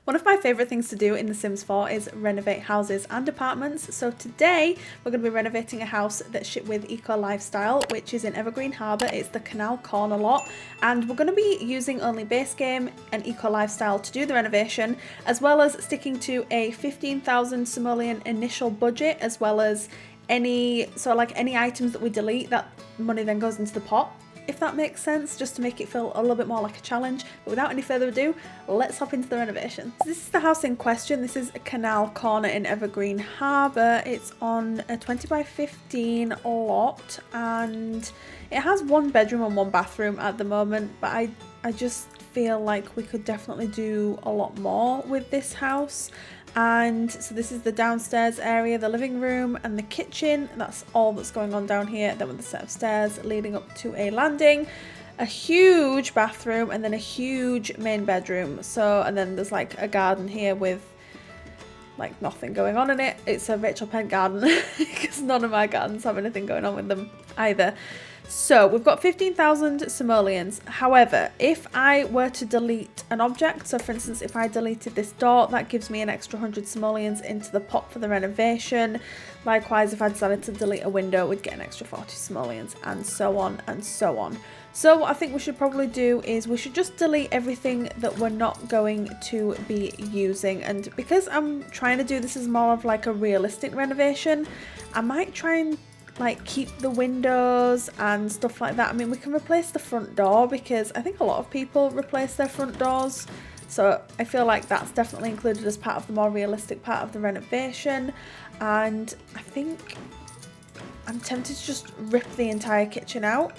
One of my favourite things to do in The Sims 4 is renovate houses and apartments. So today we're going to be renovating a house that's shipped with Eco Lifestyle, which is in Evergreen Harbour. It's the Canal Corner lot, and we're going to be using only base game and Eco Lifestyle to do the renovation, as well as sticking to a 15,000 simoleon initial budget, as well as any items that we delete, that money then goes into the pot, if that makes sense, just to make it feel a little bit more like a challenge. But without any further ado, let's hop into the renovation. So this is the house in question. This is a Canal Corner in Evergreen Harbour. It's on a 20 by 15 lot, and it has 1 bedroom and 1 bathroom at the moment, but I just feel like we could definitely do a lot more with this house. And so this is the downstairs area, the living room and the kitchen. That's all that's going on down here. Then with a set of stairs leading up to a landing, a huge bathroom, and then a huge main bedroom. So, and then there's like a garden here with like nothing going on in it. It's a RachelPedd garden because none of my gardens have anything going on with them either. So we've got 15,000 simoleons. However, if I were to delete an object, so for instance, if I deleted this door, that gives me an extra 100 simoleons into the pot for the renovation. Likewise, if I decided to delete a window, we'd get an extra 40 simoleons, and so on and so on. So what I think we should probably do is we should just delete everything that we're not going to be using. And because I'm trying to do this as more of like a realistic renovation, I might try and like keep the windows and stuff like that. I mean, we can replace the front door because I think a lot of people replace their front doors. So I feel like that's definitely included as part of the more realistic part of the renovation. And I think I'm tempted to just rip the entire kitchen out.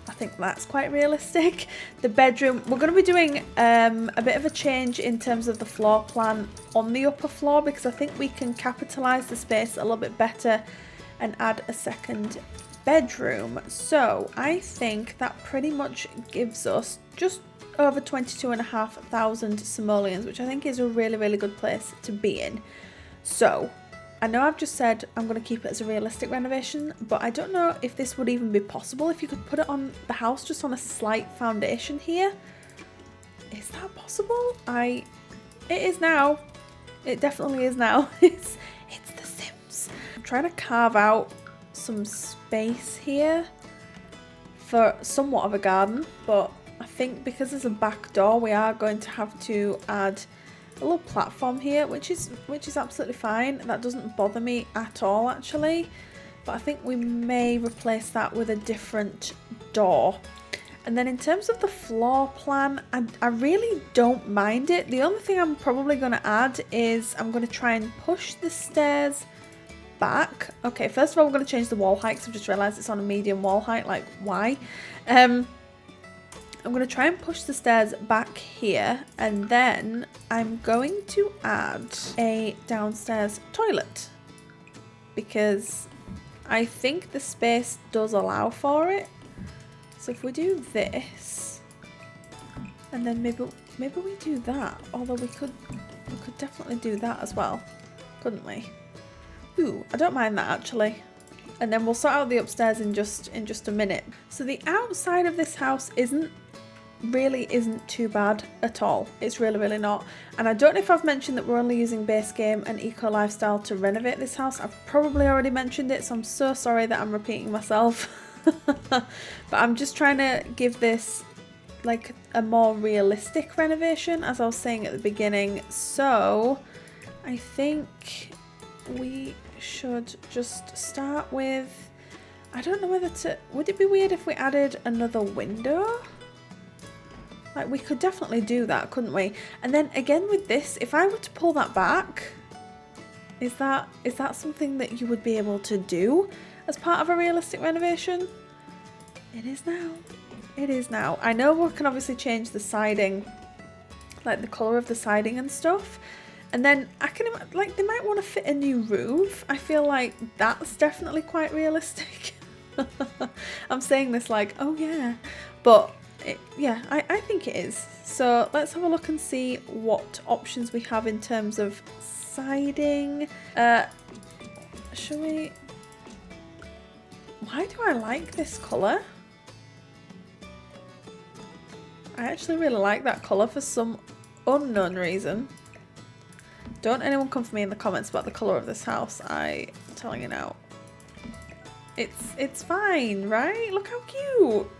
I think that's quite realistic. The bedroom, we're going to be doing a bit of a change in terms of the floor plan on the upper floor, because I think we can capitalise the space a little bit better and add a second bedroom. So I think that pretty much gives us just over 22,500 simoleons, which I think is a really, really good place to be in. So I know I've just said I'm going to keep it as a realistic renovation, but I don't know if this would even be possible if you could put it on the house just on a slight foundation here. Is that possible? It is now. It definitely is now. It's The Sims. I'm trying to carve out some space here for somewhat of a garden, but I think because there's a back door, we are going to have to add a little platform here, which is absolutely fine. That doesn't bother me at all, actually. But I think we may replace that with a different door. And then in terms of the floor plan, I really don't mind it. The only thing I'm probably going to add is I'm going to try and push the stairs back. Okay, first of all, we're going to change the wall height because I've just realised it's on a medium wall height. Like, why? I'm going to try and push the stairs back here, and then I'm going to add a downstairs toilet because I think the space does allow for it. So if we do this, and then maybe we do that, although we could definitely do that as well, couldn't we? Ooh, I don't mind that actually. And then we'll sort out the upstairs in just a minute. So the outside of this house isn't too bad at all. It's really, really not. And I don't know if I've mentioned that we're only using base game and Eco Lifestyle to renovate this house. I've probably already mentioned it, so I'm so sorry that I'm repeating myself. But I'm just trying to give this like a more realistic renovation, as I was saying at the beginning. So I think we should just start with, I don't know whether to, would it be weird if we added another window? Like, we could definitely do that, couldn't we? And then again with this, if I were to pull that back, is that something that you would be able to do as part of a realistic renovation? It is now. It is now. I know we can obviously change the siding, like the colour of the siding and stuff. And then I can, like, they might want to fit a new roof. I feel like that's definitely quite realistic. I'm saying this like, oh yeah, but yeah, I think it is. So let's have a look and see what options we have in terms of siding. Shall we? Why do I like this colour? I actually really like that colour for some unknown reason. Don't anyone come for me in the comments about the colour of this house. I'm telling you now. It's fine, right? Look how cute.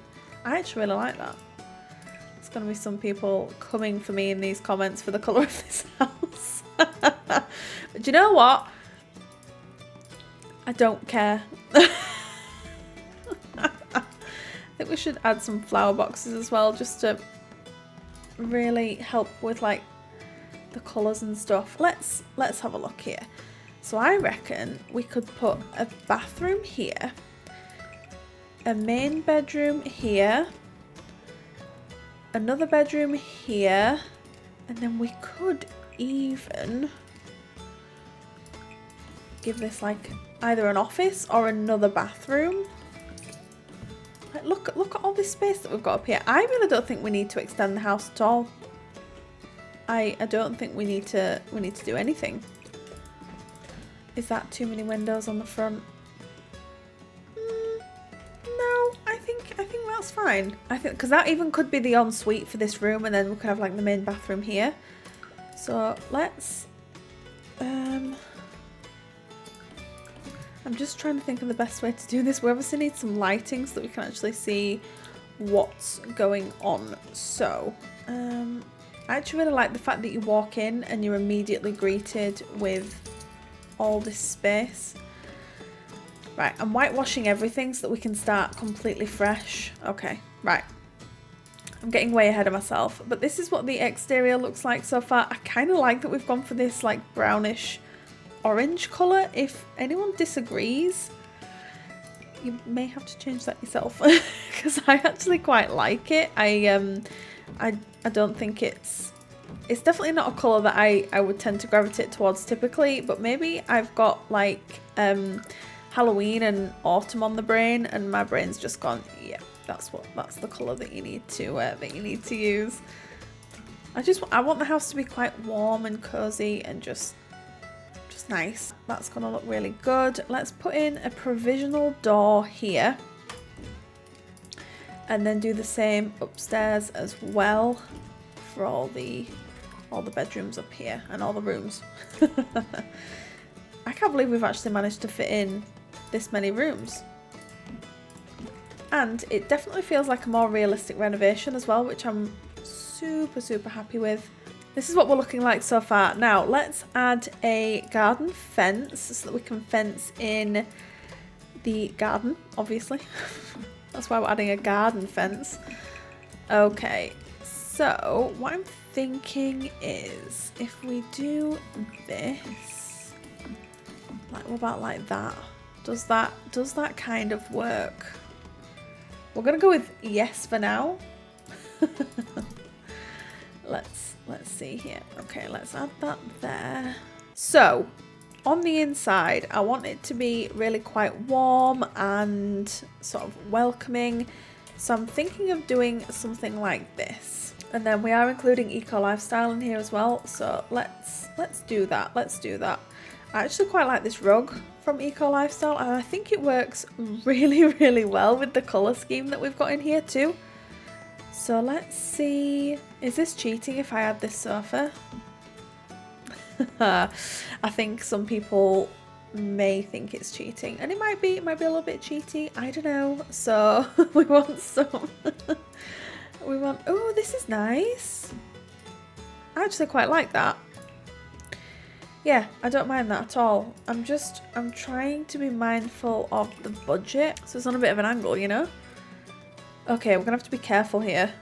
I actually really like that. There's going to be some people coming for me in these comments for the colour of this house. But do you know what? I don't care. I think we should add some flower boxes as well, just to really help with like the colours and stuff. Let's have a look here. So I reckon we could put a bathroom here, a main bedroom here, another bedroom here, and then we could even give this like either an office or another bathroom. Like look at all this space that we've got up here. I really don't think we need to extend the house at all. I don't think we need to do anything. Is that too many windows on the front? No, I think that's fine. I think because that even could be the ensuite for this room, and then we could have like the main bathroom here. So let's I'm just trying to think of the best way to do this. We obviously need some lighting so that we can actually see what's going on. So I actually really like the fact that you walk in and you're immediately greeted with all this space. Right, I'm whitewashing everything so that we can start completely fresh. Okay, right. I'm getting way ahead of myself, but this is what the exterior looks like so far. I kind of like that we've gone for this like brownish orange colour. If anyone disagrees, you may have to change that yourself because I actually quite like it. I don't think it's definitely not a colour that I would tend to gravitate towards typically, but maybe I've got like Halloween and autumn on the brain, and my brain's just gone, yeah, that's the colour that you need to use. I want the house to be quite warm and cozy and just nice. That's gonna look really good. Let's put in a provisional door here, and then do the same upstairs as well for all the bedrooms up here and all the rooms. I can't believe we've actually managed to fit in this many rooms. And it definitely feels like a more realistic renovation as well, which I'm super happy with. This is what we're looking like so far. Now let's add a garden fence so that we can fence in the garden, obviously. That's why we're adding a garden fence. Okay, so what I'm thinking is if we do this, like what about like that? Does that kind of work? We're gonna go with yes for now. Let's see here. Okay, let's add that there. So on the inside, I want it to be really quite warm and sort of welcoming. So I'm thinking of doing something like this. And then we are including eco lifestyle in here as well. So let's do that. Let's do that. I actually quite like this rug from Eco Lifestyle, and I think it works really well with the colour scheme that we've got in here too. So let's see, is this cheating if I add this sofa? I think some people may think it's cheating, and it might be a little bit cheaty, I don't know. So we want some, oh, this is nice. I actually quite like that. Yeah, I don't mind that at all. I'm trying to be mindful of the budget. So it's on a bit of an angle, you know? Okay, we're gonna have to be careful here.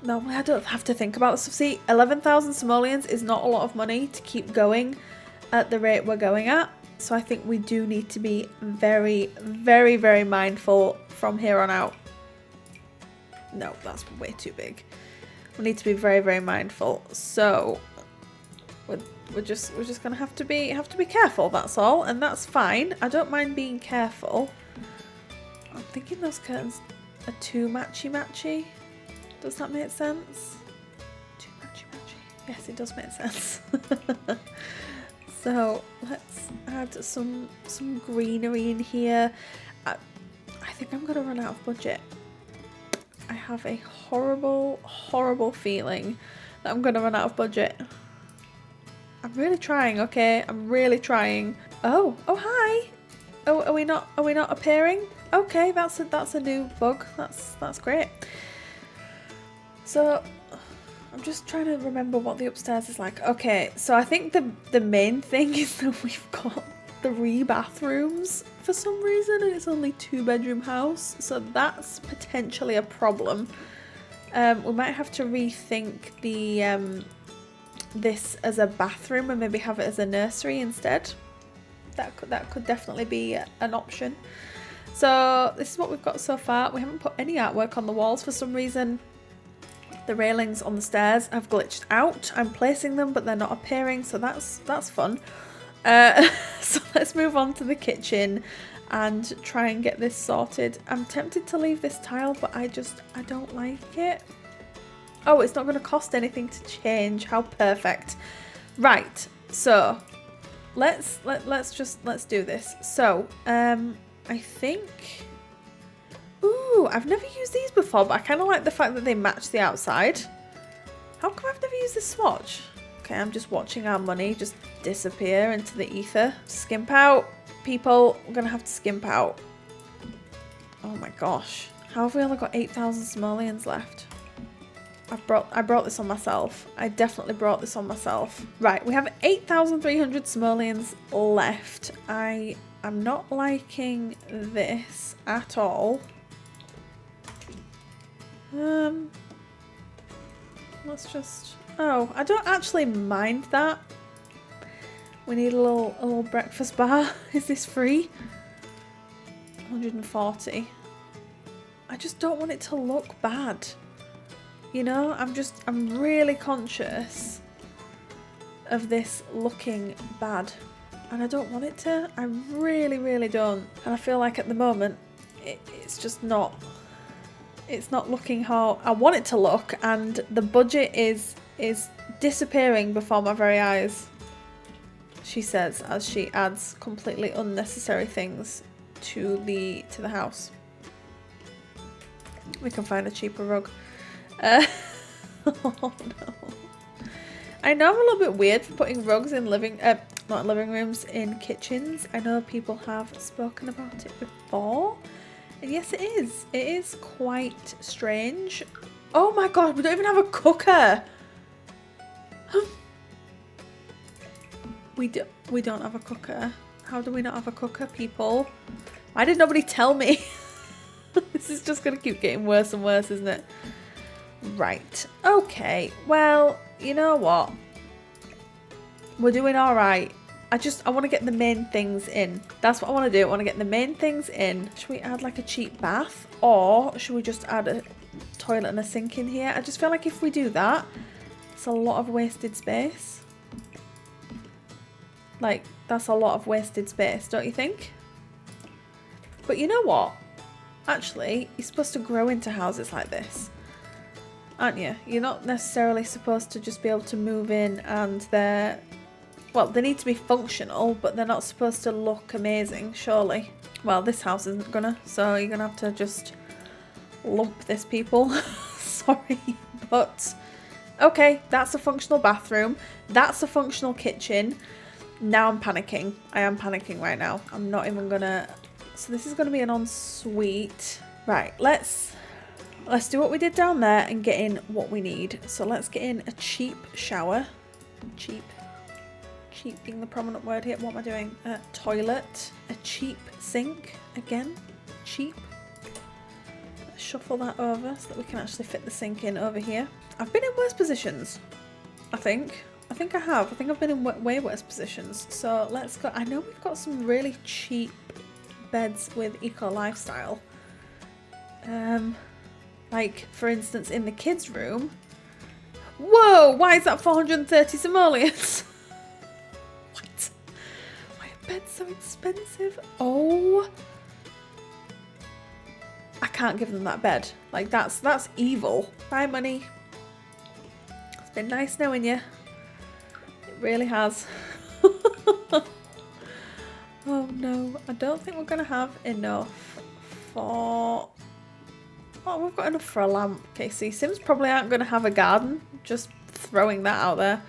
No, I don't have to think about this. See, 11,000 simoleons is not a lot of money to keep going at the rate we're going at. So I think we do need to be very mindful from here on out. No, that's way too big. We need to be very mindful. So we're just gonna have to be careful, that's all, and that's fine. I don't mind being careful. I'm thinking those curtains are too matchy. Does that make sense? Too matchy. Yes, it does make sense. So let's add some greenery in here. I think I'm gonna run out of budget. I have a horrible, horrible feeling that I'm going to run out of budget. I'm really trying, okay? I'm really trying. Oh, oh hi. Oh, are we not appearing? Okay, that's a new bug. That's great. So I'm just trying to remember what the upstairs is like. Okay, so I think the main thing is that we've got 3 bathrooms for some reason, and it's only 2-bedroom house, so that's potentially a problem. We might have to rethink the this as a bathroom and maybe have it as a nursery instead. That could definitely be an option. So this is what we've got so far. We haven't put any artwork on the walls for some reason. The railings on the stairs have glitched out. I'm placing them, but they're not appearing, so that's fun. So let's move on to the kitchen and try and get this sorted. I'm tempted to leave this tile, but I don't like it. Oh, it's not going to cost anything to change. How perfect. Right, so let's do this. So I think, ooh, I've never used these before, but I kind of like the fact that they match the outside. How come I've never used this swatch? Okay, I'm just watching our money just disappear into the ether. Skimp out, people. We're gonna have to skimp out. Oh my gosh, how have we only got 8,000 simoleons left? I brought this on myself. I definitely brought this on myself. Right, we have 8,300 simoleons left. I am not liking this at all. Let's just... Oh, I don't actually mind that. We need a little breakfast bar. Is this free? 140. I just don't want it to look bad. You know, I'm really conscious of this looking bad. And I don't want it to. I really, really don't. And I feel like at the moment, it's just not... It's not looking how I want it to look. And the budget is disappearing before my very eyes. She says as she adds completely unnecessary things to the house. We can find a cheaper rug. Oh no. I know I'm a little bit weird for putting rugs in not living rooms, in kitchens. I know people have spoken about it before. And yes, it is. It is quite strange. Oh my god, we don't even have a cooker. We don't have a cooker. How do we not have a cooker, people? Why did nobody tell me? This is just going to keep getting worse and worse, isn't it? Right. Okay. Well, you know what? We're doing all right. I want to get the main things in. That's what I want to do. I want to get the main things in. Should we add like a cheap bath? Or should we just add a toilet and a sink in here? I just feel like if we do that, it's a lot of wasted space. Like, that's a lot of wasted space, don't you think? But you know what? Actually, you're supposed to grow into houses like this, aren't you? You're not necessarily supposed to just be able to move in and they're... Well, they need to be functional, but they're not supposed to look amazing, surely. Well, this house isn't gonna, so you're gonna have to just lump this, people. Sorry, but... Okay, that's a functional bathroom. That's a functional kitchen. Now I'm panicking. I am panicking right now. I'm not even gonna... So this is gonna be an ensuite. Right, let's do what we did down there and get in what we need. So let's get in a cheap shower. Cheap being the prominent word here. What am I doing? Toilet. A cheap sink. Again, cheap. Let's shuffle that over so that we can actually fit the sink in over here. I've been in worse positions, I think. I think I have. I think I've been in way worse positions. So let's go. I know we've got some really cheap beds with eco lifestyle. Like, for instance, in the kids' room. Whoa! Why is that 430 simoleons? What? Why are beds so expensive? Oh. I can't give them that bed. Like, that's evil. Bye, money. It's been nice knowing you. It really has. Oh no, I don't think we're going to have enough for Oh, we've got enough for a lamp. Okay, see, Sims probably aren't going to have a garden. Just throwing that out there.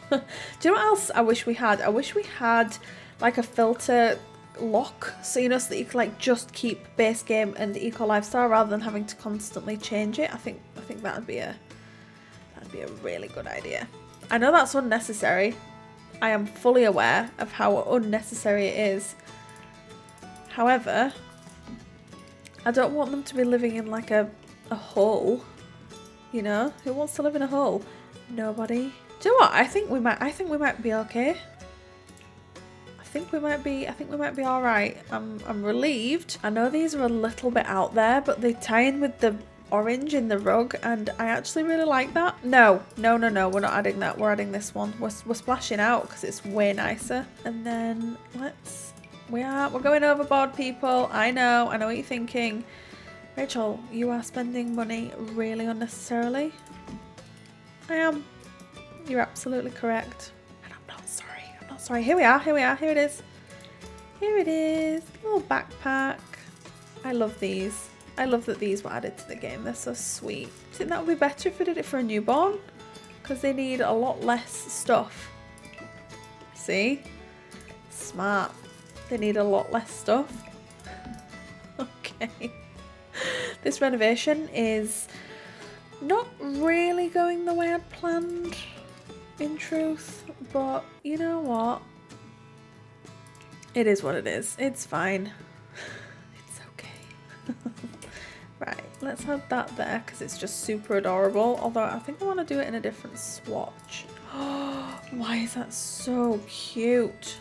Do you know what else I wish we had? I wish we had like a filter lock, so you know, so that you can like just keep base game and eco lifestyle rather than having to constantly change it. I think that'd be a really good idea. I know that's unnecessary. I am fully aware of how unnecessary it is. However, I don't want them to be living in like a hole. You know, who wants to live in a hole? Nobody. Do you know what? I think we might be okay. I think we might be all right. I'm relieved. I know these are a little bit out there, but they tie in with the orange in the rug, and I actually really like that. No, we're not adding that. We're adding this one. We're splashing out because it's way nicer. And then we're going overboard, people. I know what you're thinking. Rachel, you are spending money really unnecessarily. I am. You're absolutely correct. And I'm not sorry. I'm not sorry. Here we are. Here it is. Here it is. Little backpack. I love these. I love that these were added to the game. They're so sweet. Do you think that would be better if we did it for a newborn? Because they need a lot less stuff. See? Smart. They need a lot less stuff. Okay. This renovation is not really going the way I'd planned, in truth. But you know what? It is what it is. It's fine. It's okay. Right, let's have that there because it's just super adorable. Although I think I want to do it in a different swatch. Oh, why is that so cute?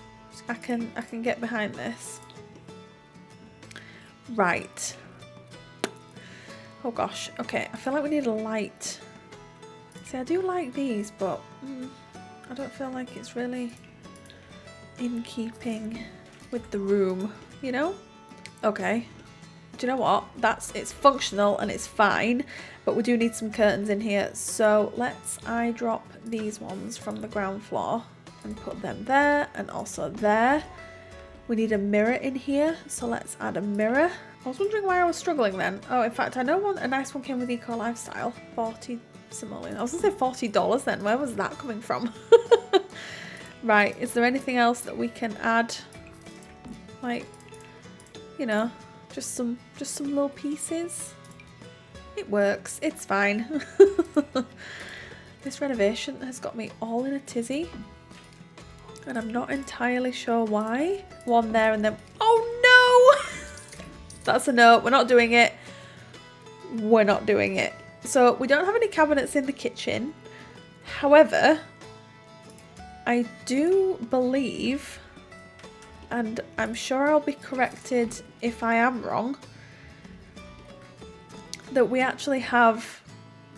I can get behind this. Right. Oh gosh. Okay, I feel like we need a light. See, I do like these, but I don't feel like it's really in keeping with the room, you know? Okay. Do you know what? It's functional and it's fine, but we do need some curtains in here. So let's eyedrop these ones from the ground floor and put them there and also there. We need a mirror in here, so let's add a mirror. I was wondering why I was struggling then. Oh, in fact, I know a nice one came with Eco Lifestyle. 40 simoleon. I was gonna say $40 then. Where was that coming from? Right, is there anything else that we can add? Like, you know, just some little pieces. It works. It's fine. This renovation has got me all in a tizzy. And I'm not entirely sure why. One there and then... Oh no! That's a no. We're not doing it. We're not doing it. So we don't have any cabinets in the kitchen. However, I do believe, and I'm sure I'll be corrected if I am wrong, that we actually have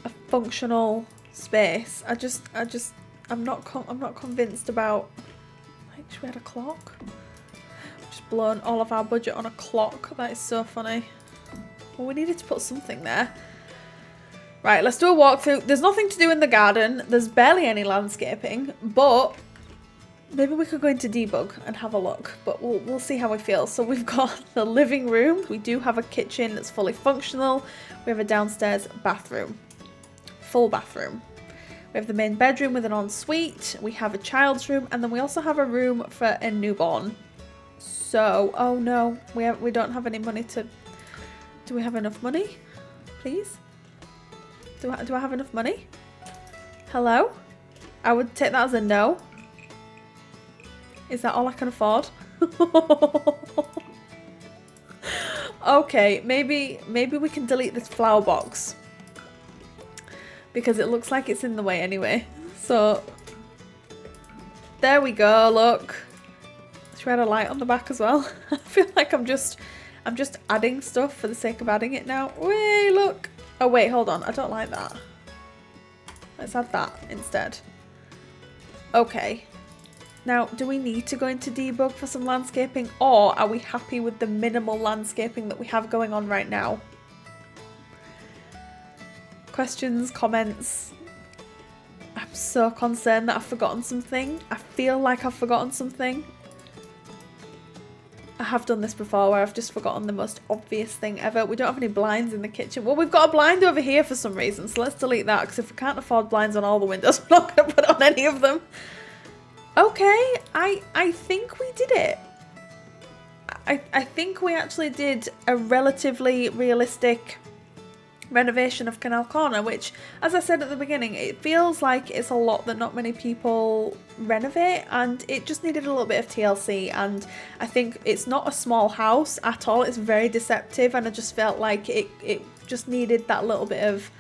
a functional space. I'm not convinced about... Like, should we add a clock? We've just blown all of our budget on a clock. That is so funny. Well, we needed to put something there. Right, let's do a walkthrough. There's nothing to do in the garden. There's barely any landscaping, but maybe we could go into debug and have a look, but we'll see how we feel. So we've got the living room. We do have a kitchen that's fully functional. We have a downstairs bathroom, full bathroom. We have the main bedroom with an ensuite. We have a child's room, and then we also have a room for a newborn. So, oh no, we don't have any money to... Do we have enough money? Please? Do I have enough money? Hello? I would take that as a no. Is that all I can afford? Okay, maybe we can delete this flower box. Because it looks like it's in the way anyway. So, there we go, look. Should we add a light on the back as well? I feel like I'm just adding stuff for the sake of adding it now. Wait, look. Oh wait, hold on. I don't like that. Let's add that instead. Okay. Now, do we need to go into debug for some landscaping, or are we happy with the minimal landscaping that we have going on right now? Questions, comments. I'm so concerned that I've forgotten something. I feel like I've forgotten something. I have done this before where I've just forgotten the most obvious thing ever. We don't have any blinds in the kitchen. Well, we've got a blind over here for some reason, so let's delete that, because if we can't afford blinds on all the windows, we're not going to put on any of them. Okay, I think we did it. I think we actually did a relatively realistic renovation of Canal Corner, which, as I said at the beginning, it feels like it's a lot that not many people renovate, and it just needed a little bit of TLC. And I think it's not a small house at all, it's very deceptive, and I just felt like it just needed that little bit of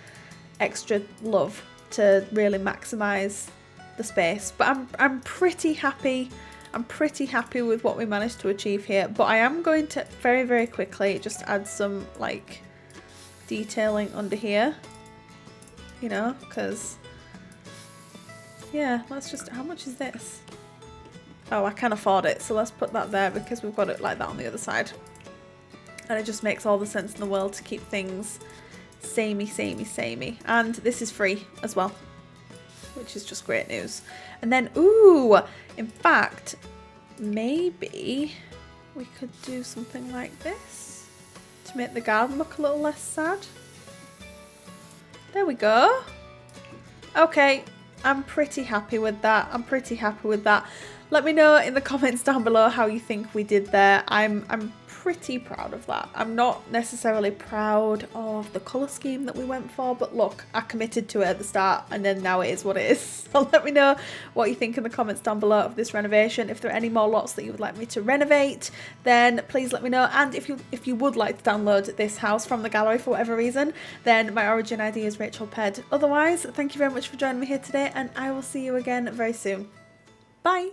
extra love to really maximize the space. But I'm pretty happy. I'm pretty happy with what we managed to achieve here, but I am going to very, very quickly just add some like detailing under here, you know, because yeah, let's just, how much is this? Oh, I can afford it, so let's put that there because we've got it like that on the other side, and it just makes all the sense in the world to keep things samey, and this is free as well, which is just great news. And then, ooh, in fact, maybe we could do something like this to make the garden look a little less sad. There we go. Okay, I'm pretty happy with that. I'm pretty happy with that. Let me know in the comments down below how you think we did there. I'm pretty proud of that. I'm not necessarily proud of the colour scheme that we went for, but look, I committed to it at the start and then now it is what it is. So let me know what you think in the comments down below of this renovation. If there are any more lots that you would like me to renovate, then please let me know. And if you would like to download this house from the gallery for whatever reason, then my origin ID is RachelPedd. Otherwise, thank you very much for joining me here today, and I will see you again very soon. Bye!